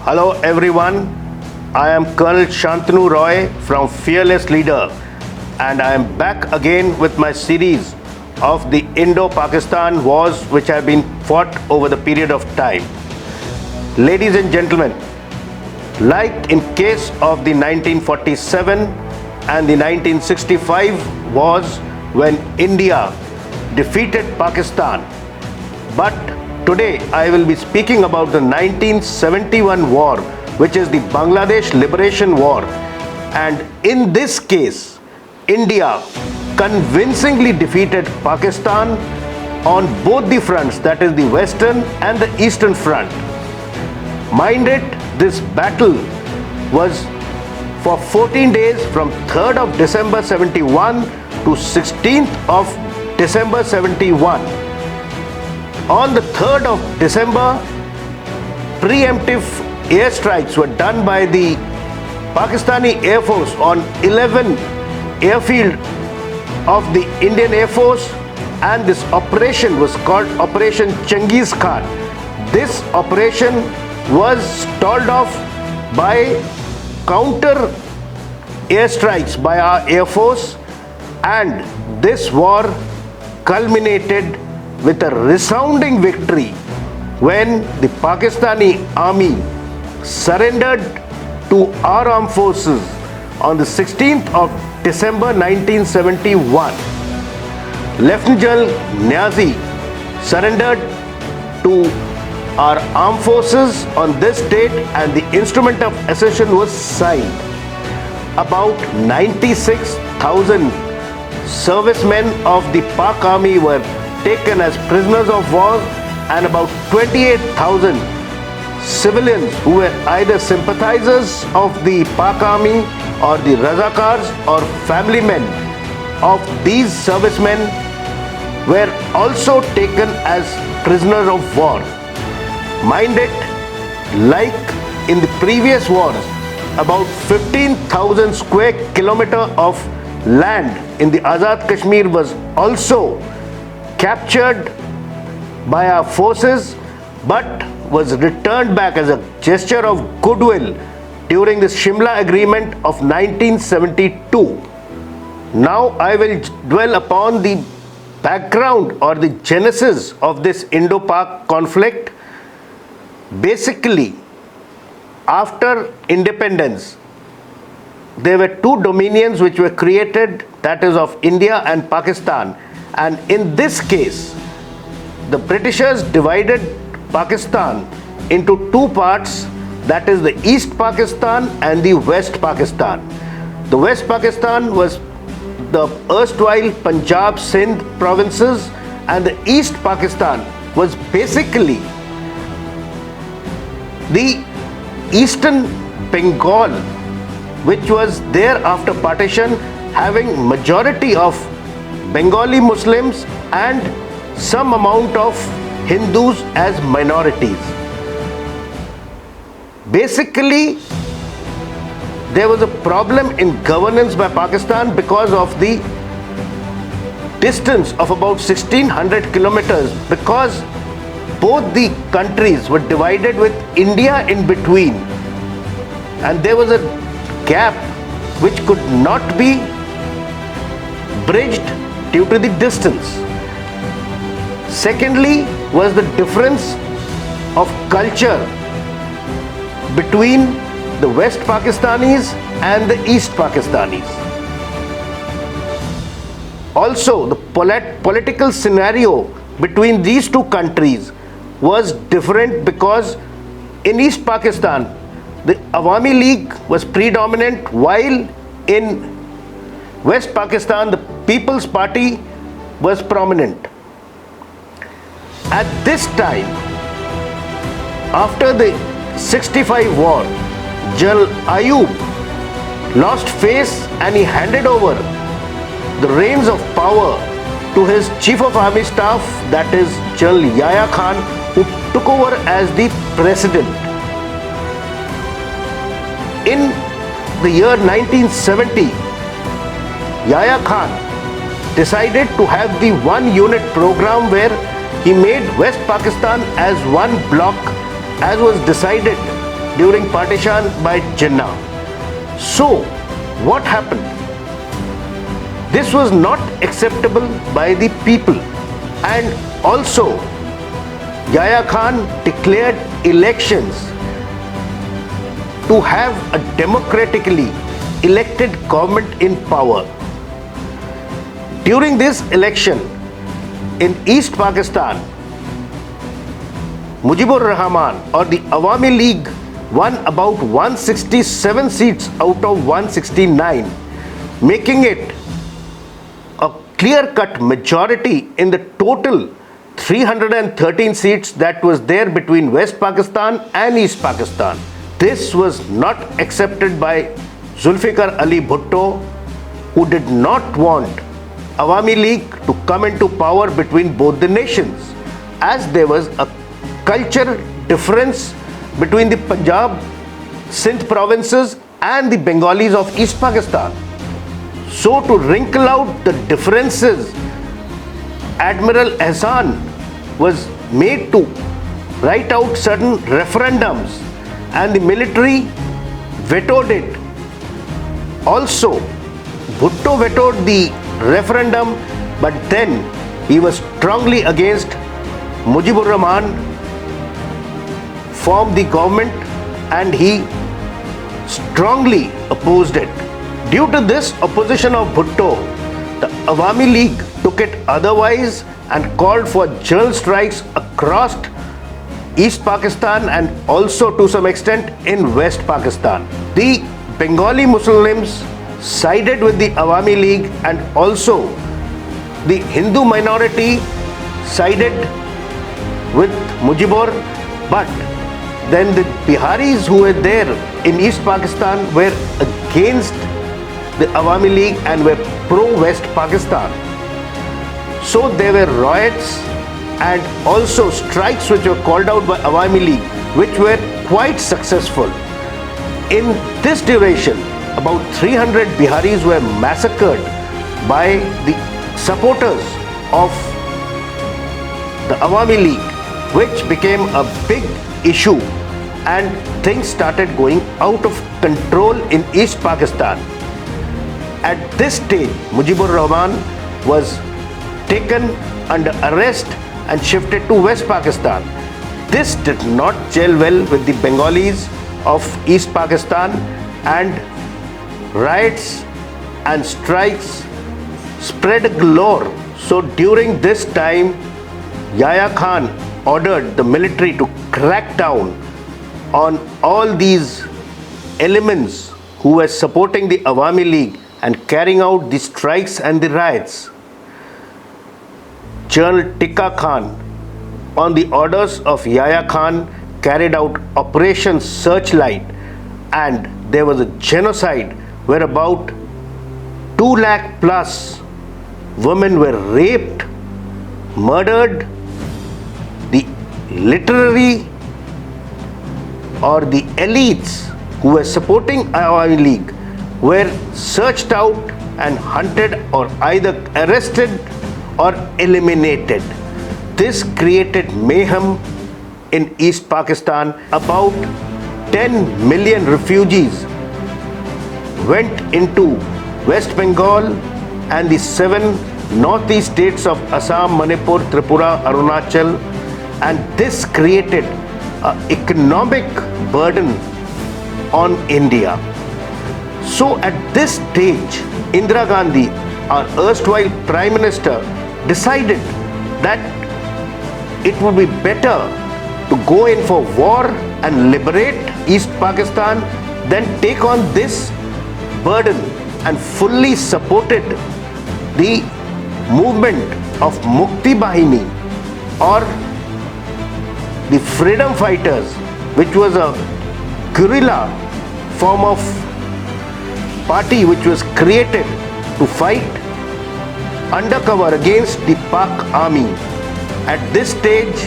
Hello everyone, I am Colonel Shantonu Roy from Fearless Leader, and I am back again with my series of the Indo-Pakistan wars which have been fought over the period of time. Ladies and gentlemen, like in case of the 1947 and the 1965 wars when India defeated Pakistan, but today I will be speaking about the 1971 war, which is the Bangladesh Liberation War, and in this case India convincingly defeated Pakistan on both the fronts, that is the western and the eastern front. Mind it, this battle was for 14 days from 3rd of December 71 to 16th of December 71. On the 3rd of December, preemptive airstrikes were done by the Pakistani Air Force on 11 airfield of the Indian Air Force, and this operation was called Operation Chengiz Khan. This operation was stalled off by counter airstrikes by our Air Force, and this war culminated with a resounding victory when the Pakistani army surrendered to our armed forces on the 16th of December 1971. Lieutenant General Niazi surrendered to our armed forces on this date, and the instrument of accession was signed. About 96,000 servicemen of the Pak army were taken as prisoners of war, and about 28,000 civilians who were either sympathizers of the Pak army or the Razakars or family men of these servicemen were also taken as prisoners of war. Mind it, like in the previous wars, about 15,000 square kilometers of land in the Azad Kashmir was also captured by our forces, but was returned back as a gesture of goodwill during the Shimla Agreement of 1972. Now I will dwell upon the background or the genesis of this Indo-Pak conflict. Basically, after independence, there were two dominions which were created, that is of India and Pakistan, and in this case the Britishers divided Pakistan into two parts, that is the East Pakistan and the West Pakistan. The West Pakistan was the erstwhile Punjab, Sindh provinces, and the East Pakistan was basically the Eastern Bengal, which was there after partition, having majority of Bengali Muslims and some amount of Hindus as minorities. Basically, there was a problem in governance by Pakistan because of the distance of about 1600 kilometers, because both the countries were divided with India in between, and there was a gap which could not be bridged due to the distance. Secondly was the difference of culture between the West Pakistanis and the East Pakistanis. Also, the political scenario between these two countries was different, because in East Pakistan the Awami League was predominant, while in West Pakistan the People's Party was prominent. At this time, after the 65 war, General Ayub lost face and he handed over the reins of power to his Chief of Army Staff, that is General Yahya Khan, who took over as the President. In the year 1970, Yahya Khan decided to have the one unit program where he made West Pakistan as one block, as was decided during partition by Jinnah. So, what happened? This was not acceptable by the people, and also Yahya Khan declared elections to have a democratically elected government in power. During this election in East Pakistan, Mujibur Rahman or the Awami League won about 167 seats out of 169, making it a clear-cut majority in the total 313 seats that was there between West Pakistan and East Pakistan. This was not accepted by Zulfikar Ali Bhutto, who did not want Awami League to come into power between both the nations, as there was a culture difference between the Punjab, Sindh provinces and the Bengalis of East Pakistan. So to wrinkle out the differences, Admiral Ehsan was made to write out certain referendums and the military vetoed it. Also, Bhutto vetoed the referendum, but then he was strongly against. Mujibur Rahman formed the government and he strongly opposed it. Due to this opposition of Bhutto, the Awami League took it otherwise and called for general strikes across East Pakistan and also to some extent in West Pakistan. The Bengali Muslims sided with the Awami League and also the Hindu minority sided with Mujibur, but then the Biharis who were there in East Pakistan were against the Awami League and were pro-West Pakistan. So there were riots and also strikes which were called out by Awami League, which were quite successful. In this duration, about 300 Biharis were massacred by the supporters of the Awami League, which became a big issue and things started going out of control in East Pakistan. At this stage, Mujibur Rahman was taken under arrest and shifted to West Pakistan. This did not gel well with the Bengalis of East Pakistan, and riots and strikes spread galore. So during this time, Yahya Khan ordered the military to crack down on all these elements who were supporting the Awami League and carrying out the strikes and the riots. General Tikka Khan, on the orders of Yahya Khan, carried out Operation Searchlight, and there was a genocide where about 2 lakh plus women were raped, murdered. The literary or the elites who were supporting Awami League were searched out and hunted or either arrested or eliminated. This created mayhem in East Pakistan. About 10 million refugees went into West Bengal and the 7 northeast states of Assam, Manipur, Tripura, Arunachal, and this created an economic burden on India. So at this stage, Indira Gandhi, our erstwhile Prime Minister, decided that it would be better to go in for war and liberate East Pakistan than take on this burden, and fully supported the movement of Mukti Bahini or the freedom fighters, which was a guerrilla form of party which was created to fight undercover against the Pak army. At this stage,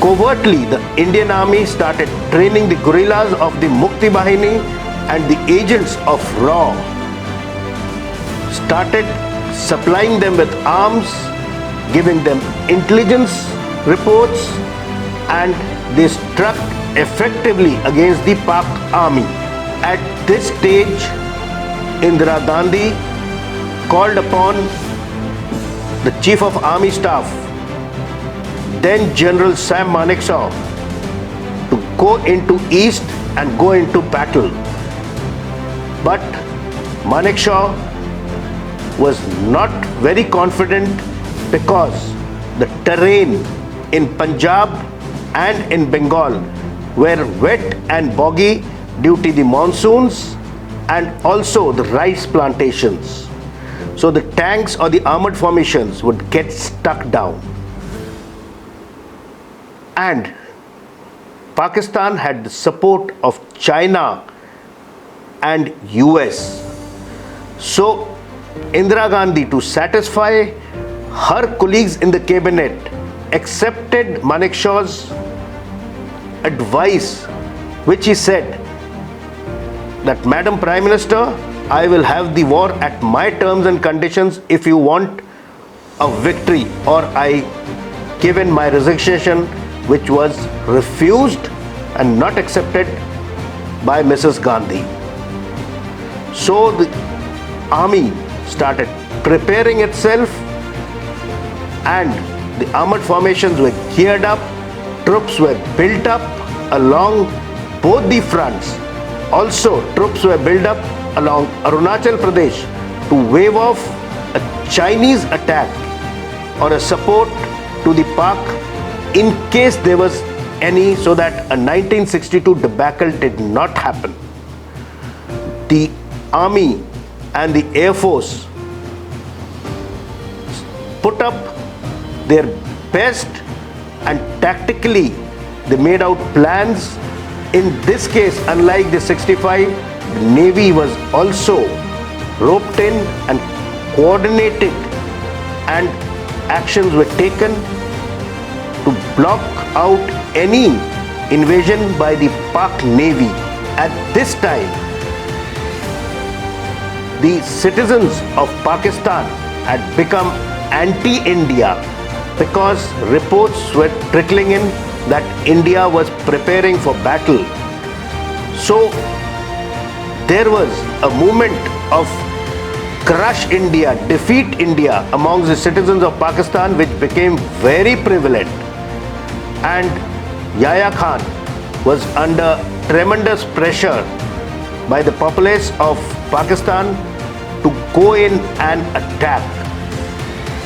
covertly, the Indian army started training the guerrillas of the Mukti Bahini, and the agents of RAW started supplying them with arms, giving them intelligence reports, and they struck effectively against the Pak army. At this stage, Indira Gandhi called upon the Chief of Army Staff, then General Sam Manekshaw, to go into East and go into battle. But Manekshaw was not very confident because the terrain in Punjab and in Bengal were wet and boggy due to the monsoons and also the rice plantations. So the tanks or the armored formations would get stuck down. And Pakistan had the support of China and US. So Indira Gandhi, to satisfy her colleagues in the cabinet, accepted Manekshaw's advice, which he said that, Madam Prime Minister, I will have the war at my terms and conditions if you want a victory, or I give in my resignation, which was refused and not accepted by Mrs. Gandhi. So the army started preparing itself and the armored formations were geared up, troops were built up along both the fronts. Also, troops were built up along Arunachal Pradesh to wave off a Chinese attack or a support to the Pak in case there was any, so that a 1962 debacle did not happen. The army and the air force put up their best and tactically they made out plans. In this case, unlike the 65, the Navy was also roped in and coordinated, and actions were taken to block out any invasion by the Pak Navy. At this time, the citizens of Pakistan had become anti-India because reports were trickling in that India was preparing for battle. So there was a movement of crush India, defeat India amongst the citizens of Pakistan, which became very prevalent. And Yahya Khan was under tremendous pressure by the populace of Pakistan to go in and attack.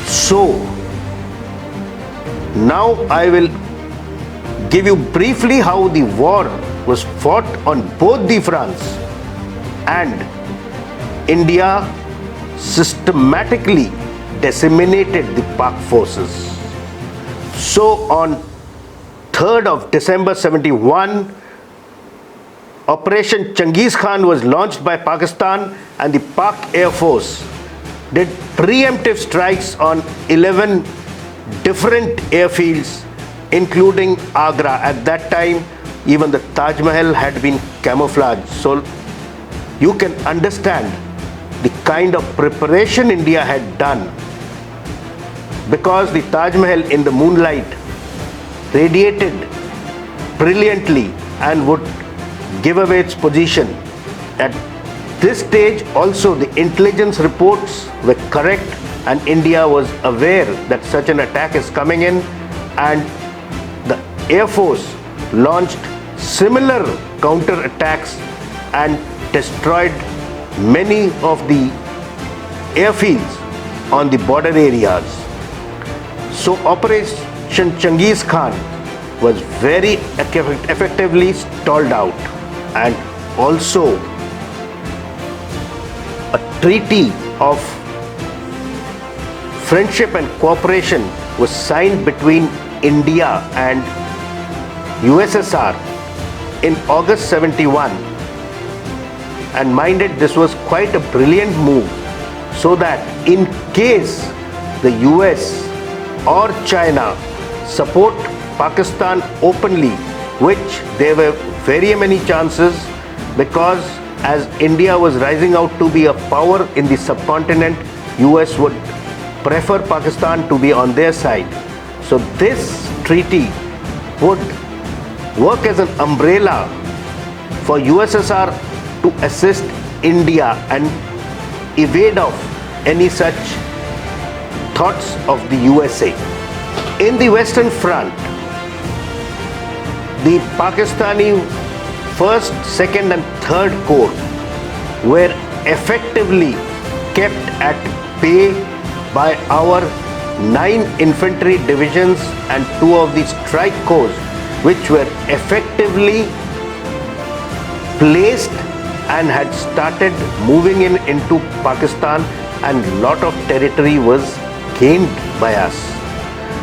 So now I will give you briefly how the war was fought on both the fronts, and India systematically disseminated the Pak forces. So on 3rd of December 71, Operation Changiz Khan was launched by Pakistan, and the Pak Air Force did preemptive strikes on 11 different airfields, including Agra. At that time, even the Taj Mahal had been camouflaged. So you can understand the kind of preparation India had done, because the Taj Mahal in the moonlight radiated brilliantly and would give away its position. At this stage also the intelligence reports were correct and India was aware that such an attack is coming in, and the Air Force launched similar counter attacks and destroyed many of the airfields on the border areas. So Operation Changiz Khan was very effectively stalled out, and also a treaty of friendship and cooperation was signed between India and USSR in August 71. And minded, this was quite a brilliant move, so that in case the US or China support Pakistan openly, which there were very many chances, because as India was rising out to be a power in the subcontinent, US would prefer Pakistan to be on their side. So this treaty would work as an umbrella for USSR to assist India and evade off any such thoughts of the USA. In the Western Front, the Pakistani 1st, 2nd and 3rd Corps were effectively kept at bay by our 9 infantry divisions and 2 of the strike corps, which were effectively placed and had started moving into Pakistan, and lot of territory was gained by us.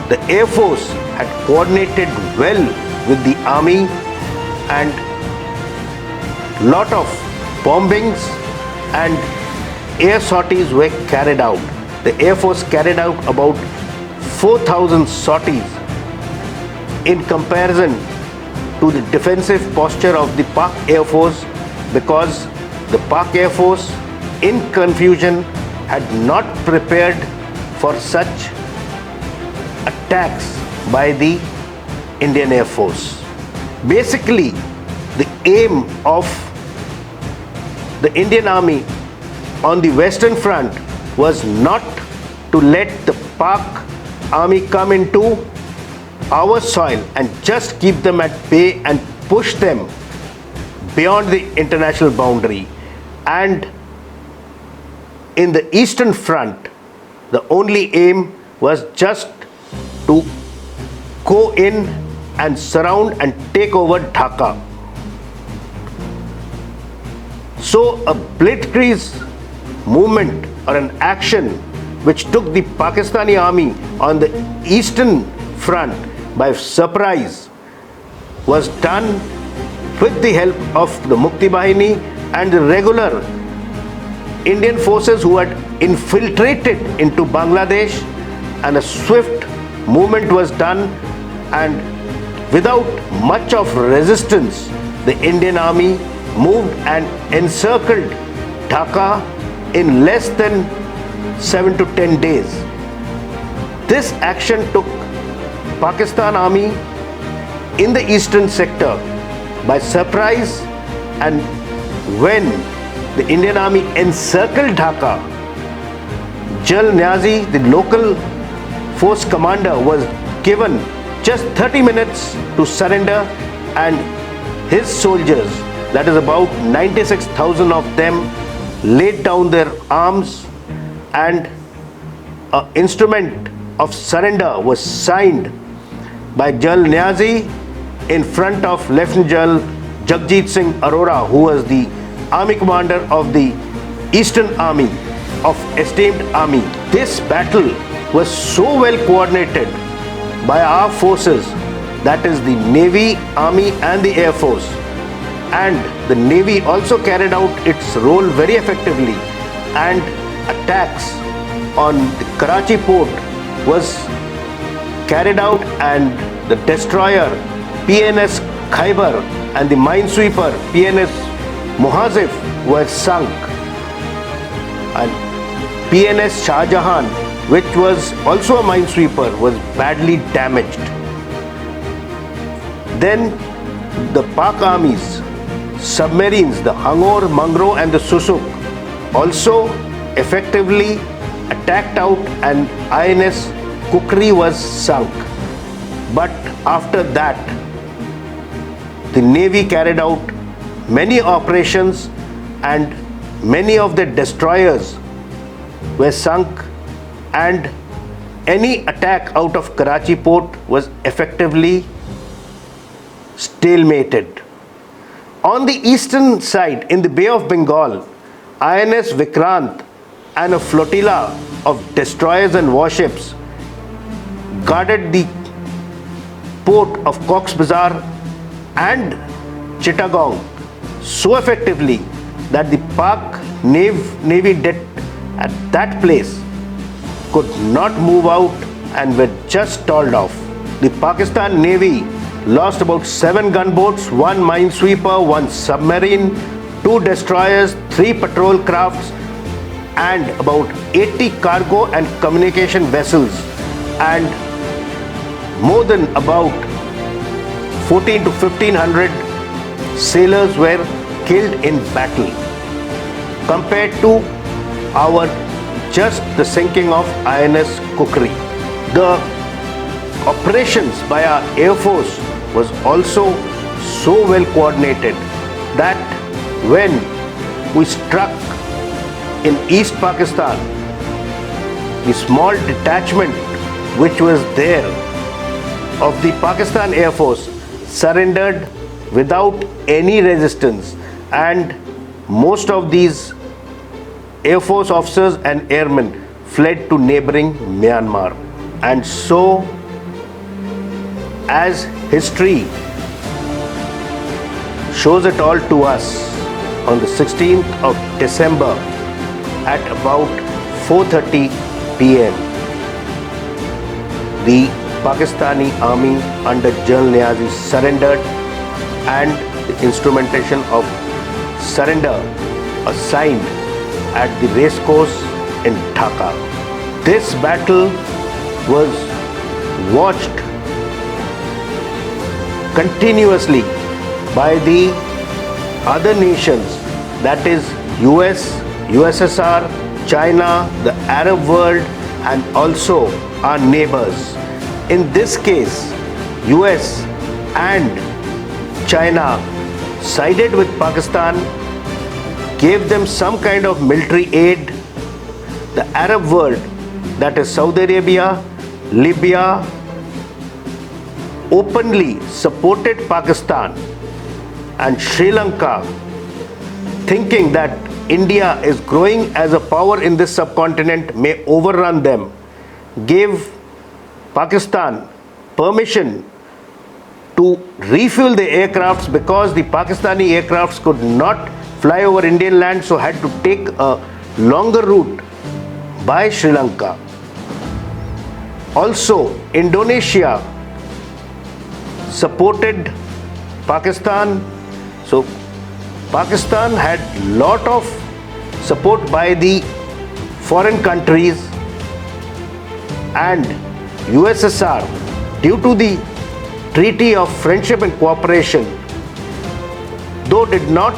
The Air Force had coordinated well with the army and lot of bombings and air sorties were carried out. The Air Force carried out about 4,000 sorties in comparison to the defensive posture of the Pak Air Force, because the Pak Air Force in confusion had not prepared for such attacks by the Indian Air Force. Basically, the aim of the Indian Army on the Western Front was not to let the Pak Army come into our soil and just keep them at bay and push them beyond the international boundary. And in the Eastern Front, the only aim was just to go in and surround and take over Dhaka. So a blitzkrieg movement or an action which took the Pakistani army on the Eastern Front by surprise was done with the help of the Mukti Bahini and the regular Indian forces who had infiltrated into Bangladesh, and a swift movement was done, and without much of resistance the Indian army moved and encircled Dhaka in less than 7 to 10 days. This action took Pakistan army in the eastern sector by surprise, and when the Indian army encircled Dhaka, Jal Niazi, the local force commander, was given just 30 minutes to surrender, and his soldiers, that is about 96,000 of them, laid down their arms, and an instrument of surrender was signed by Jal Niazi in front of Lieutenant General Jagjit Singh Arora, who was the army commander of the Eastern Army of esteemed army. This battle was so well coordinated by our forces, that is the Navy, Army and the Air Force, and the Navy also carried out its role very effectively, and attacks on the Karachi port was carried out, and the destroyer PNS Khyber and the minesweeper PNS Muhazif were sunk, and PNS Shah Jahan, which was also a minesweeper, was badly damaged. Then the Pak army's submarines, the Hangor, Mangro and the Susuk, also effectively attacked out, and INS Kukri was sunk. But after that, the Navy carried out many operations, and many of the destroyers were sunk, and any attack out of Karachi port was effectively stalemated. On the eastern side, in the Bay of Bengal, INS Vikrant and a flotilla of destroyers and warships guarded the port of Cox's Bazar and Chittagong so effectively that the Pak Navy at that place could not move out and were just stalled off. The Pakistan Navy lost about 7 gunboats, 1 minesweeper, 1 submarine, 2 destroyers, 3 patrol crafts, and about 80 cargo and communication vessels, and more than about 14 to 1500 sailors were killed in battle, compared to our just the sinking of INS Kukri. The operations by our Air Force was also so well coordinated that when we struck in East Pakistan, the small detachment which was there of the Pakistan Air Force surrendered without any resistance, and most of these Air Force officers and airmen fled to neighboring Myanmar. And so, as history shows it all to us, on the 16th of December at about 4:30 p.m., the Pakistani army under General Niazi surrendered, and the instrumentation of surrender was signed at the racecourse in Dhaka. This battle was watched continuously by the other nations, that is US, USSR, China, the Arab world, and also our neighbors. In this case, US and China sided with Pakistan, gave them some kind of military aid. The Arab world, that is Saudi Arabia, Libya, openly supported Pakistan, and Sri Lanka, thinking that India is growing as a power in this subcontinent, may overrun them, gave Pakistan permission to refuel the aircrafts, because the Pakistani aircrafts could not fly over Indian land, so had to take a longer route by Sri Lanka. Also, Indonesia supported Pakistan, so Pakistan had lot of support by the foreign countries, and USSR, due to the Treaty of Friendship and Cooperation, though did not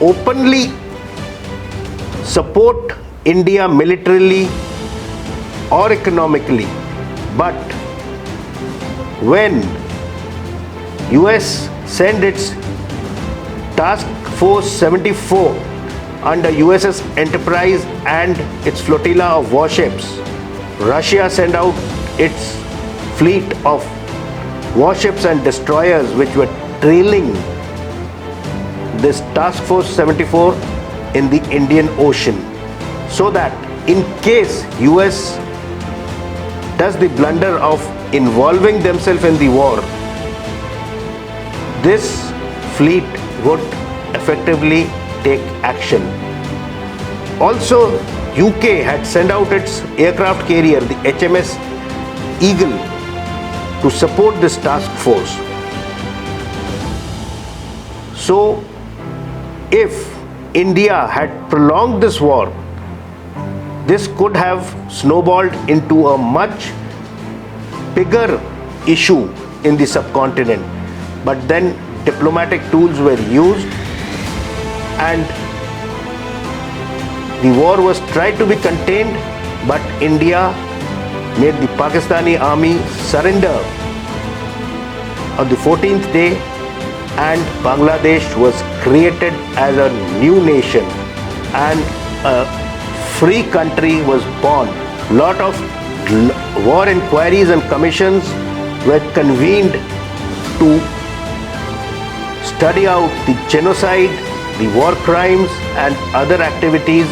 openly support India militarily or economically, but when US sent its Task Force 74 under USS Enterprise and its flotilla of warships, Russia sent out its fleet of warships and destroyers which were trailing this Task Force 74 in the Indian Ocean, so that in case US does the blunder of involving themselves in the war, this fleet would effectively take action. Also, UK had sent out its aircraft carrier, the HMS Eagle, to support this task force. So, if India had prolonged this war, this could have snowballed into a much bigger issue in the subcontinent. But then diplomatic tools were used, and the war was tried to be contained, but India made the Pakistani army surrender on the 14th day, and Bangladesh was created as a new nation, and a free country was born. Lot of war inquiries and commissions were convened to study out the genocide, the war crimes and other activities,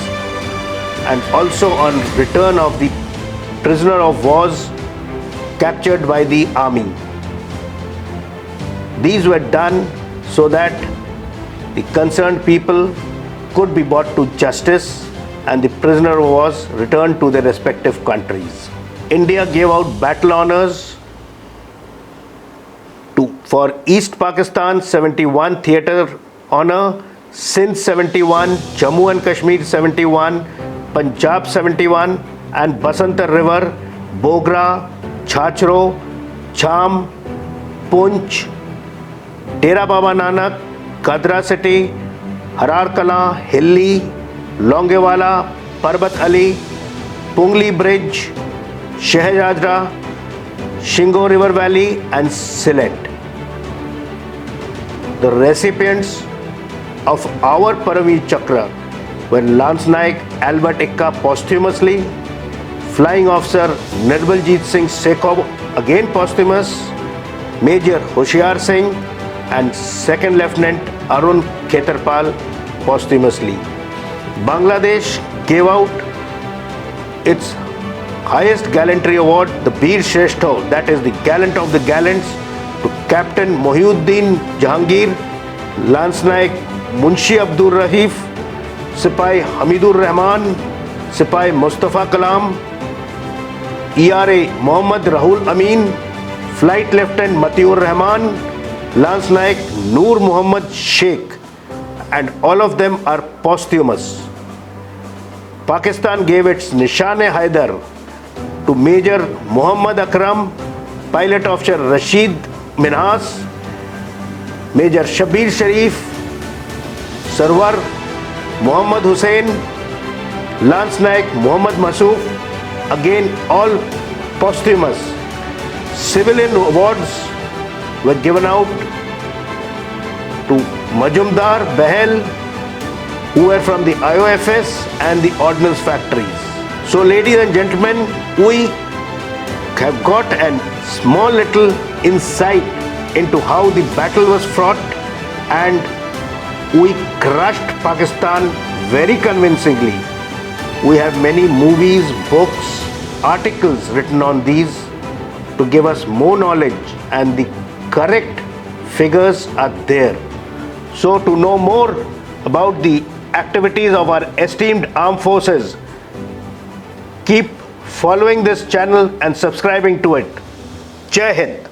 and also on return of the prisoner of wars captured by the army. These were done so that the concerned people could be brought to justice and the prisoner was returned to their respective countries. India gave out battle honors for East Pakistan 71 Theatre Honor, Sindh 71, Jammu and Kashmir 71, Punjab 71, and Basantar River, Bogra, Chhachro, Cham, Punch, Dera Baba Nanak, Kadra City, Harar Kala, Hilli, Longewala, Parbat Ali, Pungli Bridge, Shehjadra, Shingo River Valley and Sylhet. The recipients of our Paramveer Chakra were Lance Naik Albert Ikka posthumously, Flying Officer Nirmaljit Singh Sekhob again posthumous, Major Hoshiar Singh and Second Lieutenant Arun Khetarpal posthumously. Bangladesh gave out its highest gallantry award, the Bir Shrestha, that is the gallant of the gallants, to Captain Mohiuddin Jahangir, Lance Naik Munshi Abdur Rahif, Sipai Hamidur Rahman, Sipai Mustafa Kalam, ERA Mohammad Rahul Amin, Flight Lieutenant Matiur Rahman, Lance Naik Noor Muhammad Sheikh, and all of them are posthumous. Pakistan gave its Nishan-e-Haidar to Major Muhammad Akram, Pilot Officer Rashid Minhas, Major Shabir Sharif, Sarwar Muhammad Hussain, Lance Naik Muhammad Masood, again all posthumous. Civilian awards were given out to Majumdar Bahel, who were from the IOFS and the ordnance factories. So ladies and gentlemen, we have got a small little insight into how the battle was fought, and we crushed Pakistan very convincingly. We have many movies, books, articles written on these to give us more knowledge, and the correct figures are there. So to know more about the activities of our esteemed armed forces, keep following this channel and subscribing to it. Jai Hind.